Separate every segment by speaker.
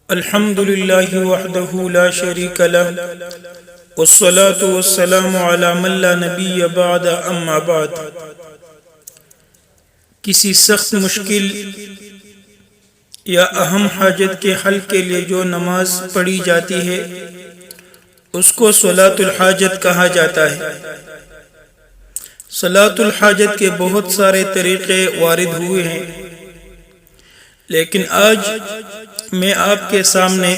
Speaker 1: الحمد للہ وحدہ لا شریک لہ والصلاة والسلام علی من لا نبی بعد اما بعد۔ کسی سخت مشکل یا اہم حاجت کے حل کے لیے جو نماز پڑھی جاتی ہے اس کو صلاۃ الحاجت کہا جاتا ہے۔ صلاۃ الحاجت کے بہت سارے طریقے وارد ہوئے ہیں، لیکن آج میں آپ کے سامنے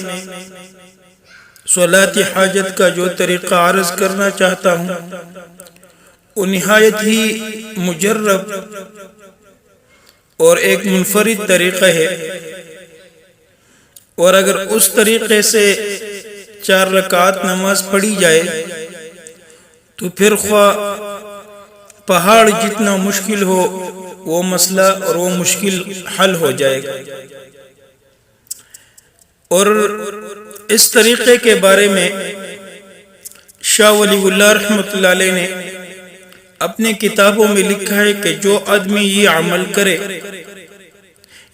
Speaker 1: صلاۃ حاجت کا جو طریقہ عرض کرنا چاہتا ہوں وہ نہایت ہی مجرب اور ایک منفرد طریقہ ہے، اور اگر اس طریقے سے 4 رکعات نماز پڑھی جائے تو پھر خواہ پہاڑ جتنا مشکل ہو وہ مسئلہ اور وہ مشکل حل ہو جائے گا۔ اور اس طریقے کے بارے میں شاہ ولی اللہ رحمۃ اللہ علیہ نے اپنے کتابوں میں لکھا ہے کہ جو آدمی یہ عمل کرے،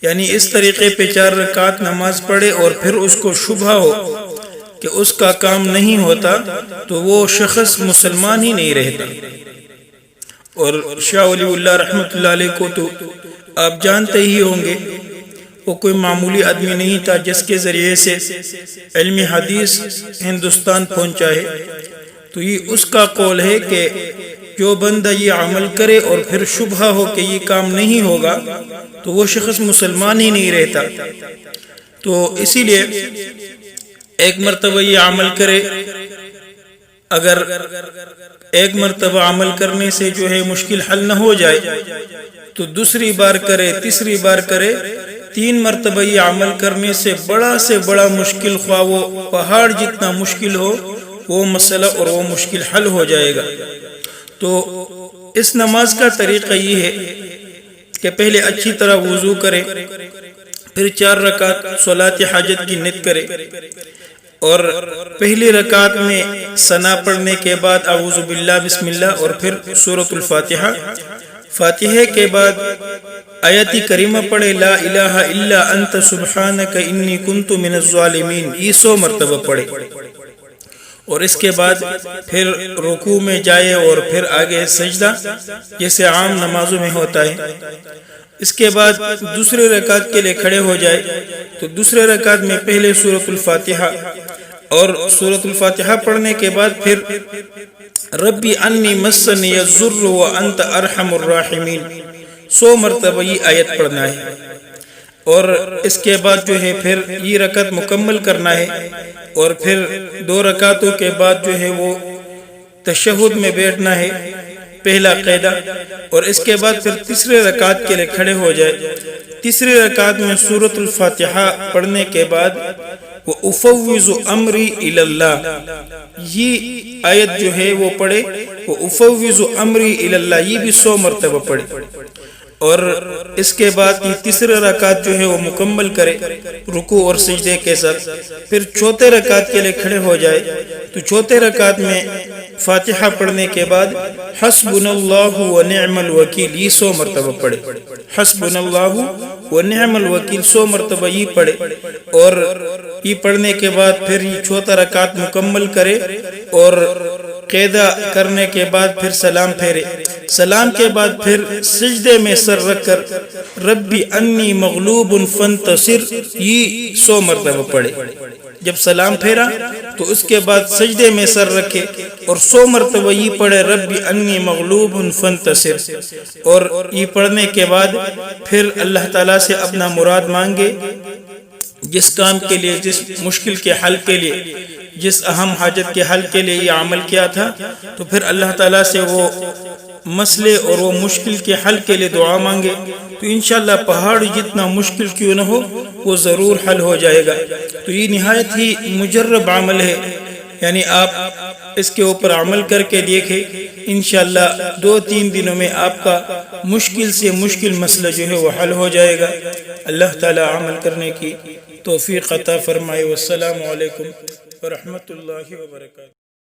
Speaker 1: یعنی اس طریقے پہ 4 رکعات نماز پڑھے اور پھر اس کو شبہ ہو کہ اس کا کام نہیں ہوتا تو وہ شخص مسلمان ہی نہیں رہتا۔ اور شاہ ولی اللہ رحمۃ اللہ علیہ کو تو آپ جانتے ہی ہوں گے، وہ کوئی معمولی آدمی نہیں تھا جس کے ذریعے سے علم حدیث ہندوستان پہنچا ہے۔ تو یہ اس کا قول ہے کہ جو بندہ یہ عمل کرے اور پھر شبہ ہو کہ یہ کام نہیں ہوگا تو وہ شخص مسلمان ہی نہیں رہتا۔ تو اسی لیے ایک مرتبہ یہ عمل کرے، اگر ایک مرتبہ عمل کرنے سے جو ہے مشکل حل نہ ہو جائے تو دوسری بار کرے، تیسری بار کرے، 3 مرتبہ یہ عمل کرنے سے بڑا مشکل خواہ وہ پہاڑ جتنا مشکل ہو وہ مسئلہ اور وہ مشکل حل ہو جائے گا۔ تو اس نماز کا طریقہ یہ ہے کہ پہلے اچھی طرح وضو کرے، پھر 4 رکعت صلاۃ حاجت کی نیت کرے، اور پہلی رکعت میں ثنا پڑھنے کے بعد اعوذ باللہ بسم اللہ اور پھر سورۃ الفاتحہ، فاتحہ کے بعد آیت کریمہ پڑھے لا الہ الا انت سبحانک انی کنت من الظالمین، یہ 100 مرتبہ پڑھے، اور اس کے بعد پھر رکوع میں جائے اور پھر آگے سجدہ جیسے عام نمازوں میں ہوتا ہے۔ اس کے بعد دوسرے رکعت کے لیے کھڑے ہو جائے تو دوسرے رکعت میں پہلے سورۃ الفاتحہ اور سورۃ الفاتحہ پڑھنے کے بعد پھر ربی انی مسنی الضر وانت ارحم الراحمین 100 مرتبہ یہ آیت پڑھنا ہے، اور اس کے بعد جو ہے پھر یہ رکعت مکمل کرنا ہے، اور پھر 2 رکعتوں کے بعد جو ہے وہ تشہد میں بیٹھنا ہے، پہلا قاعدہ، اور اس کے بعد پھر تیسرے رکعت کے لیے کھڑے ہو جائے۔ تیسری رکعت میں سورۃ الفاتحہ پڑھنے کے بعد وہ افوض امری الی اللہ، یہ آیت جو ہے وہ پڑھے، وہ افوض امری الی اللہ، یہ بھی 100 مرتبہ پڑھے، اور اس کے بعد یہ تیسرے رکعت جو ہے وہ مکمل کرے رکوع اور سجدے کے ساتھ۔ پھر چوتھے رکعت کے لیے کھڑے ہو جائے تو چوتھے رکعت میں فاتحہ پڑھنے کے بعد حسبنا اللہ ونعم الوکیل، یہ 100 مرتبہ پڑھے، حسبنا اللہ ونعم الوکیل 100 مرتبہ یہ پڑھے، اور یہ پڑھنے کے بعد پھر یہ چوتھا رکعت مکمل کرے، اور قیدہ کرنے کے بعد پھر سلام پھیرے، سلام کے بعد پھر سجدے میں سر رکھ کر ربی انی مغلوب فانتصر، یہ 100 مرتبہ پڑھے۔ جب سلام پھیرا تو اس کے بعد سجدے میں سر رکھے اور 100 مرتبہ یہ پڑھے ربی انی مغلوب فانتصر، اور یہ پڑھنے کے بعد پھر اللہ تعالیٰ سے اپنا مراد مانگے، جس کام کے لیے، جس مشکل کے حل کے لیے، جس اہم حاجت کے حل کے لیے یہ عمل کیا تھا، تو پھر اللہ تعالیٰ سے وہ مسئلے اور وہ مشکل کے حل کے لیے دعا مانگے، تو انشاءاللہ پہاڑ جتنا مشکل کیوں نہ ہو وہ ضرور حل ہو جائے گا۔ تو یہ نہایت ہی مجرب عمل ہے، یعنی آپ اس کے اوپر عمل کر کے دیکھیں، انشاءاللہ 2-3 دنوں میں آپ کا مشکل سے مشکل مسئلہ جو ہے وہ حل ہو جائے گا۔ اللہ تعالیٰ عمل کرنے کی توفیق عطا فرمائے۔ والسلام علیکم ورحمۃ اللہ وبرکاتہ۔